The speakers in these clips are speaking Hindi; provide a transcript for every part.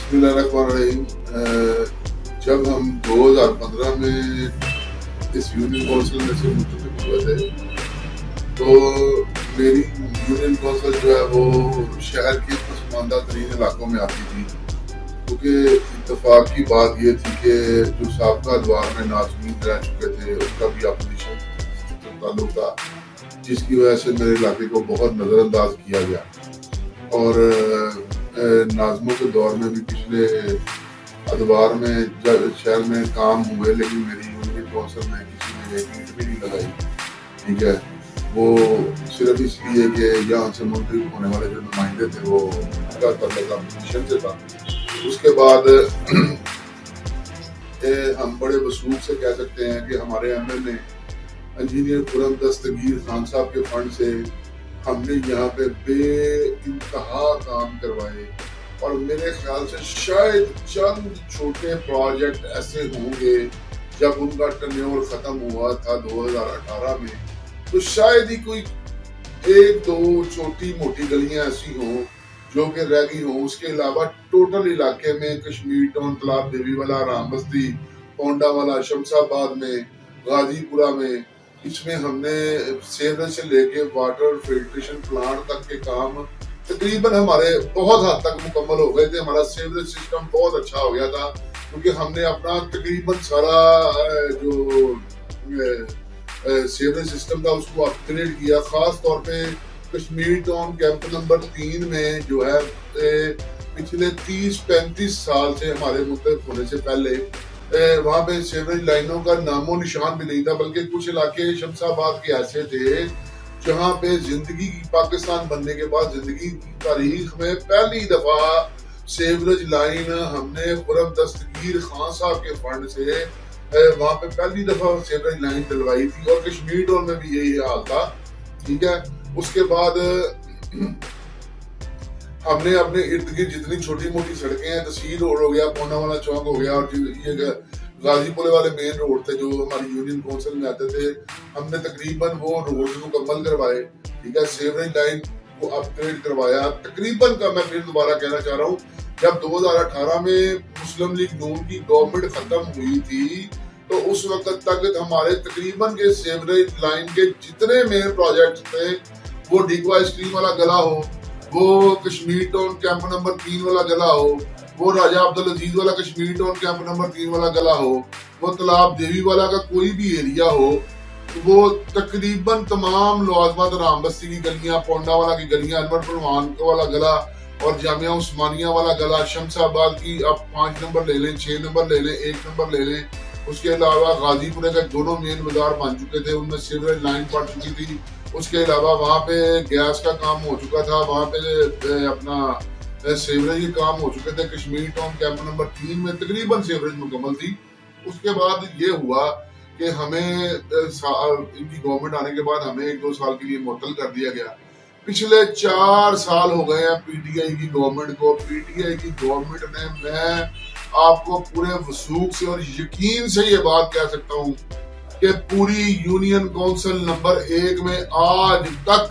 बिस्मिल्लाहिर्रहमानिर्रहीम। जब हम 2015 में इस यूनियन काउंसिल में से मुंतखब हुए थे तो मेरी यूनियन काउंसिल जो है वो शहर के पसमानदा तरीन इलाकों में आती थी, क्योंकि इत्तेफाक की बात ये थी कि जो साबका अदवार में नाज़मीन रह चुके थे उनका भी अपोजिशन से ताल्लुक था, जिसकी वजह से मेरे इलाके को बहुत नज़रअंदाज किया गया। और नाज़मों के दौर में भी पिछले अदवार में शहर में काम हुए, लेकिन मेरी यूनियन काउंसिल में किसी ने एक ईंट भी नहीं लगाई। ठीक है, वो सिर्फ इसलिए कि यहाँ से मुंतखब होने वाले जो नुमाइंदे थे वो उनका तल्लुक अपोजिशन से था। उसके बाद हम बड़े वसूख से कह सकते हैं कि हमारे एमएल ने इंजीनियर खुर्रम दस्तगीर खान साहब के फंड से हमने यहाँ पे बेइंतहा काम करवाए, और मेरे ख्याल से शायद चंद छोटे प्रोजेक्ट ऐसे होंगे जब उनका टर्नओवर खत्म हुआ था 2018 में, तो शायद ही कोई एक दो छोटी मोटी गलियां ऐसी हों जो कि रह गई हों। उसके अलावा टोटल इलाके में कश्मीर टाउन, तालाब देवी वाला, राम बस्ती, पोंडा वाला, शमशाबाद में, गाजीपुरा में, इसमें हमने सीवरेज से लेके वाटर फिल्ट्रेशन प्लांट तक के काम तकरीबन हमारे बहुत हद तक मुकम्मल हो गए थे। हमारा सीवरेज सिस्टम बहुत अच्छा हो गया था, क्योंकि हमने अपना तकरीबन सारा जो सीवरेज सिस्टम था उसको अपग्रेड किया। खास तौर पे कश्मीर टाउन कैंप नंबर 3 में जो है पिछले 30-35 साल से हमारे मुंतखब होने से पहले वहाँ पे सीवरेज लाइनों का नामो निशान भी नहीं था, बल्कि कुछ इलाके शमशाबाद के ऐसे थे जहाँ पे जिंदगी की, पाकिस्तान बनने के बाद जिंदगी की तारीख में पहली दफा सीवरेज लाइन हमने खुर्रम दस्तगीर खान साहब के फंड से वहाँ पे पहली दफा सीवरेज लाइन डलवाई थी, और कश्मीर टाउन में भी यही हाल था। ठीक है, उसके बाद हमने अपने इर्द गिर्द जितनी छोटी मोटी सड़कें हैं, तहसील रोड हो गया, पोंडा वाला चौक हो गया, और ये गाजीपुरे वाले मेन रोड थे जो हमारी यूनियन काउंसिल में आते थे, हमने तकरीबन वो रोड मुकम्मल करवाए। ठीक है, सीवरेज लाइन को अपग्रेड करवाया तकरीबन का। मैं फिर दोबारा कहना चाह रहा हूँ, जब 2018 में मुस्लिम लीग नून की गवर्नमेंट खत्म हुई थी तो उस वक्त तक हमारे तकरीबन के सीवरेज लाइन के जितने मेन प्रोजेक्ट थे, वो डिगवा स्ट्रीम वाला गला हो, वो कश्मीर टाउन कैंप नंबर 3 वाला गला हो, वो राजा अब्दुल अजीज वाला कश्मीर टाउन कैंप नंबर 3 वाला गला हो, वो तालाब देवी वाला का कोई भी एरिया हो, तो वो तकरीबन तमाम लवाजमात, राम बस्ती की गलियां, पोंडा वाला की गलियां, अनवर परवान वाला गला और जामिया उस्मानिया वाला गला, शमशाबाद की आप 5 नंबर ले लें, 6 नंबर ले लें, 1 नंबर ले लें। उसके अलावा गाजीपुरे का दोनों मेन बाजार बन चुके थे, उनमें सीवरेज लाइन पड़ चुकी थी। उसके अलावा वहाँ पे गैस का काम हो चुका था, वहाँ पे अपना सीवरेज के काम हो चुके थे। कश्मीर टाउन कैंप नंबर 3 में तकरीबन सीवरेज मुकम्मल थी। उसके बाद ये हुआ कि हमें इनकी गवर्नमेंट आने के बाद हमें 1-2 साल के लिए मुअत्तल कर दिया गया। पिछले 4 साल हो गए हैं पीटीआई की गवर्नमेंट को। पीटीआई की गवर्नमेंट ने, मैं आपको पूरे वसूख से और यकीन से ये बात कह सकता हूँ कि पूरी यूनियन काउंसिल नंबर 1 में आज तक,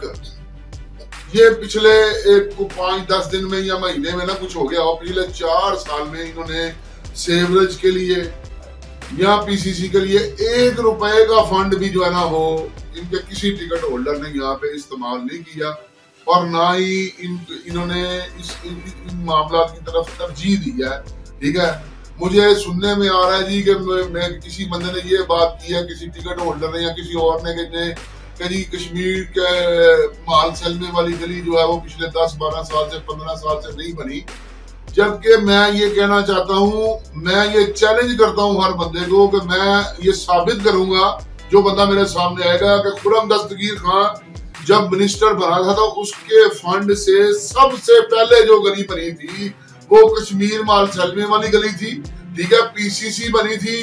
ये पिछले 5-10 दिन में या महीने में ना कुछ हो गया हो, पिछले 4 साल में इन्होंने सीवरेज के लिए या पीसीसी के लिए 1 रुपए का फंड भी जो है ना वो इनके किसी टिकट होल्डर ने यहाँ पे इस्तेमाल नहीं किया, और ना ही इन्होंने इन मामला की तरफ तरजीह दी है। ठीक है, मुझे सुनने में आ रहा है जी कि मैं किसी बंदे ने ये बात की है, किसी टिकट होल्डर ने या किसी और ने कि जी कश्मीर के माल सलमे वाली गली जो है वो पिछले 10-12 साल से 15 साल से नहीं बनी। जबकि मैं ये कहना चाहता हूँ, मैं ये चैलेंज करता हूँ हर बंदे को कि मैं ये साबित करूंगा, जो बंदा मेरे सामने आएगा, कि खुर्रम दस्तगीर खान जब मिनिस्टर बना था तो उसके फंड से सबसे पहले जो गली बनी थी वो कश्मीर माल सलमे वाली गली थी। ठीक है, पीसीसी बनी थी।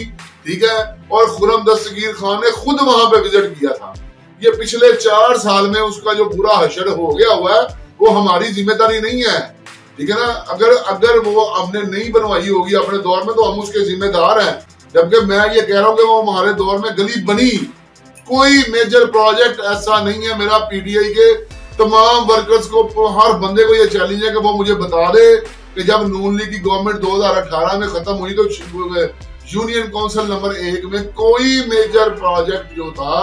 ठीक है, और खुर्रम दस्तगीर खान ने खुद वहां पे विजिट किया था। ये पिछले 4 साल में उसका जो बुरा हशर हो गया हुआ है वो हमारी जिम्मेदारी नहीं है। ठीक है ना, अगर वो हमने नहीं बनवाई होगी अपने दौर में तो हम उसके जिम्मेदार हैं। जबकि मैं ये कह रहा हूँ कि वो हमारे दौर में गली बनी। कोई मेजर प्रोजेक्ट ऐसा नहीं है। मेरा पीटीआई के तमाम वर्कर्स को, हर बंदे को ये चैलेंज है कि वो मुझे बता दे कि जब नून लीग की गवर्नमेंट 2018 में खत्म हुई तो यूनियन काउंसिल नंबर 1 में कोई मेजर प्रोजेक्ट जो था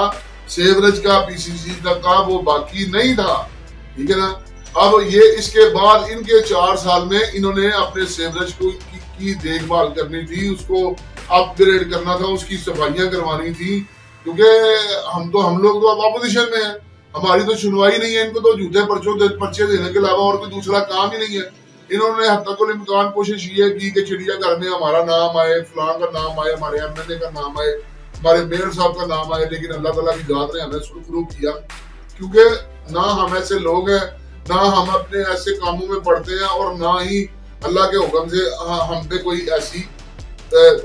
सेवरेज का, पीसीसी तक का, वो बाकी नहीं था, ठीक है ना। अब ये इसके बाद इनके 4 साल में इन्होंने अपने सेवरेज को की देखभाल करनी थी, उसको अपग्रेड करना था, उसकी सफाइयां करवानी थी, क्योंकि हम लोग तो अब अपोजिशन में है, हमारी तो सुनवाई नहीं है। इनको तो झूठे पर्चे देने के अलावा और कोई दूसरा काम ही नहीं है। इन्होंने हद तक इम्कान कोशिश ये की कि चिड़ियाघर में हमारा नाम आए, फलां का नाम आए, हमारे एमएलए का नाम आए, हमारे मेयर साहब का नाम आए, लेकिन अल्लाह ताला की जात ने हमें सुरखरू किया, क्योंकि ना हम ऐसे लोग हैं, ना हम अपने ऐसे कामों में पड़ते हैं, और ना ही अल्लाह के हुक्म से हम पे कोई ऐसी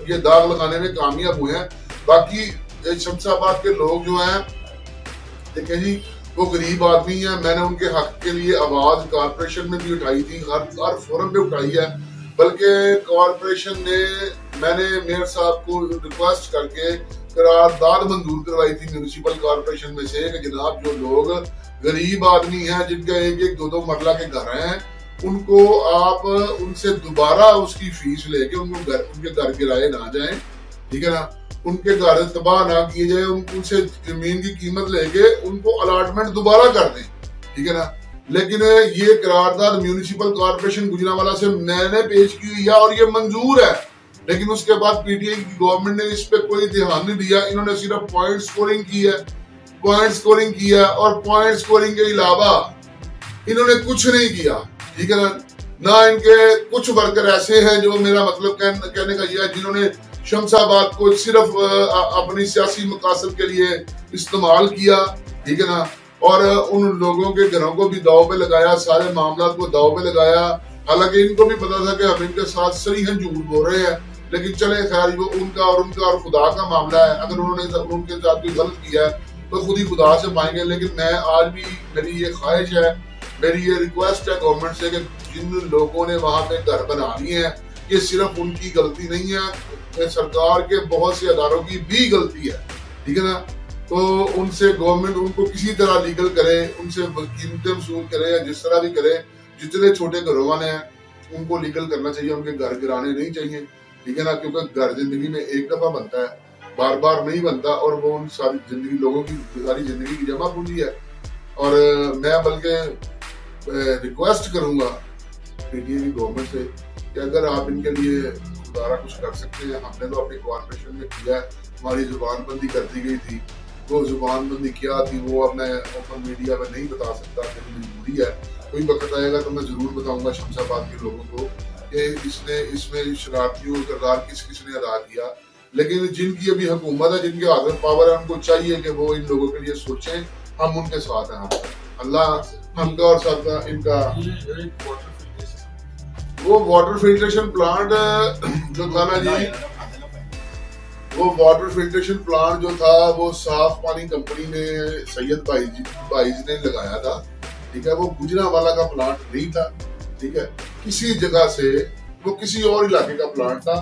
ये दाग लगाने में कामयाब हुए हैं। बाकी शमशाबाद के लोग जो हैं, देखें जी, वो गरीब आदमी है। मैंने उनके हक के लिए आवाज कॉर्पोरेशन में भी उठाई थी, हर फोरम पे उठाई है, बल्कि कॉर्पोरेशन ने, मैंने मेयर साहब को रिक्वेस्ट करके करारदाद मंजूर करवाई थी म्यूनिसिपल कॉर्पोरेशन में से कि जनाब जो लोग गरीब आदमी हैं, जिनके 1-1, 2-2 मरला के घर हैं, उनको आप उनसे दोबारा उसकी फीस लेके उनके घर गिराए ना जाए, ठीक है ना, उनके घर तबाह ना किए जाए, उनसे जमीन की कीमत लेके उनको अलॉटमेंट दोबारा कर दें, ठीक है ना। लेकिन ये करारदाद म्यूनिसिपल कॉर्पोरेशन गुजरांवाला से मैंने पेश की हुई है और ये मंजूर है, लेकिन उसके बाद पीटीआई की गवर्नमेंट ने इस पे कोई ध्यान नहीं दिया। इन्होंने सिर्फ पॉइंट स्कोरिंग की है, और पॉइंट स्कोरिंग के अलावा इन्होंने कुछ नहीं किया, ठीक है ना। इनके कुछ वर्कर ऐसे हैं जो, मेरा मतलब कहने का यह है, जिन्होंने शमशाबाद को सिर्फ अपनी सियासी मकासद के लिए इस्तेमाल किया, ठीक है ना, और उन लोगों के घरों को भी दाव पे लगाया, सारे मामला को दाव पे लगाया। हालांकि इनको भी पता था कि हम इनके साथ सरीहन झूठ बोल रहे हैं, लेकिन चले खैर, वो उनका और खुदा का मामला है। अगर उन्होंने उनके साथ कोई गलत किया है तो खुद ही खुदा से पाएंगे। लेकिन मैं आज भी, मेरी ये ख्वाहिश है, मेरी ये रिक्वेस्ट है गवर्नमेंट से कि जिन लोगों ने वहां पे घर बना लिए हैं, ये सिर्फ उनकी गलती नहीं है, सरकार के बहुत से अदारों की भी गलती है, ठीक है ना। तो उनसे गवर्नमेंट उनको किसी तरह लीगल करे, उनसे कीमतें वसूल करे, या जिस तरह भी करे, जितने छोटे घरों वाले हैं उनको लीगल करना चाहिए, उनके घर गिराने नहीं चाहिए, ठीक है ना, क्योंकि घर जिंदगी में एक दफा बनता है, बार बार नहीं बनता, और वो उन सारी जिंदगी, लोगों की सारी जिंदगी की जमा पूंजी है। और मैं बल्कि रिक्वेस्ट करूंगा पीटीआई की गवर्नमेंट से कि अगर आप इनके लिए दोबारा कुछ कर सकते हैं। हमने तो अपनी कॉर्पोरेशन में किया है, हमारी जुबानबंदी कर दी गई थी, वो जुबानबंदी क्या थी वो अब मैं ओपन मीडिया में नहीं बता सकता, मजबूरी है। कोई वक्त आएगा तो मैं जरूर बताऊंगा शमशाबाद के लोगों को कि इसमें शरारतियों किरदार किसने अदा किया। लेकिन जिनकी अभी हुकूमत है, जिनके हाथ में पावर है, उनको चाहिए कि वो इन लोगों के लिए सोचें, हम उनके साथ हैं। अल्लाह हमका और सबका इनका। वो वाटर फिल्ट्रेशन प्लांट जो था ना जी, वो वाटर फिल्ट्रेशन प्लांट जो था वो साफ पानी कंपनी ने सैयद भाईज ने लगाया था, ठीक है। वो गुजरांवाला का प्लांट नहीं था, ठीक है, किसी जगह से वो किसी और इलाके का प्लांट था।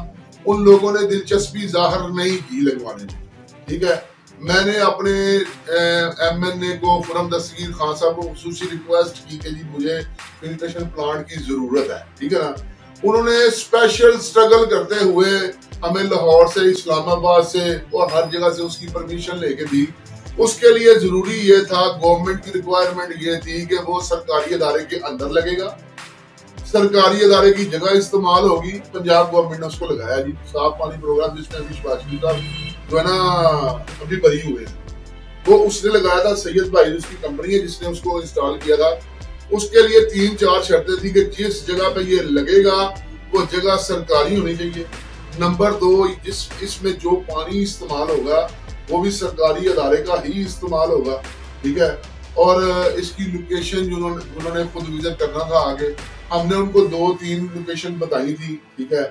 उन लोगों ने दिलचस्पी जाहिर नहीं की लगवाने में, ठीक है। मैंने अपने एमएनए को खुरम दस्तगीर खान साहब को खुसूसी रिक्वेस्ट की कि जी मुझे फिल्ट्रेशन प्लांट की जरूरत है, ठीक है ना। उन्होंने स्पेशल स्ट्रगल करते हुए हमें लाहौर से, इस्लामाबाद से और हर जगह से उसकी परमिशन लेके दी। उसके लिए जरूरी ये था, गवर्नमेंट की रिक्वायरमेंट ये थी कि वो सरकारी अदारे के अंदर लगेगा, सरकारी अदारे की जगह इस्तेमाल होगी। पंजाब गवर्नमेंट ने उसको लगाया जी, साफ पानी प्रोग्राम, जिसमें अभी वाजपेयी साहब जो है ना अभी बरी हुए, वो उसने लगाया था। सैयद भाई उसकी कंपनी है जिसने उसको इंस्टॉल किया था। उसके लिए 3-4 शर्तें थी कि जिस जगह पे ये लगेगा वो जगह सरकारी होनी चाहिए। नंबर 2, इसमें जो पानी इस्तेमाल होगा वो भी सरकारी अदारे का ही इस्तेमाल होगा, ठीक है। और इसकी लोकेशन जो उन्होंने खुद विजिट करना था आगे, हमने उनको 2-3 लोकेशन बताई थी, ठीक है।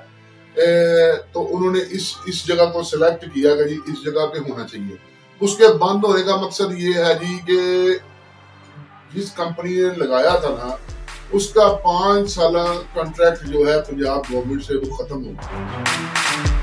तो उन्होंने इस जगह को सिलेक्ट किया कि जी इस जगह पे होना चाहिए। उसके बंद होने का मकसद ये है जी कि जिस कंपनी ने लगाया था ना, उसका 5 साल कॉन्ट्रैक्ट जो है पंजाब गवर्नमेंट से वो खत्म हो गया।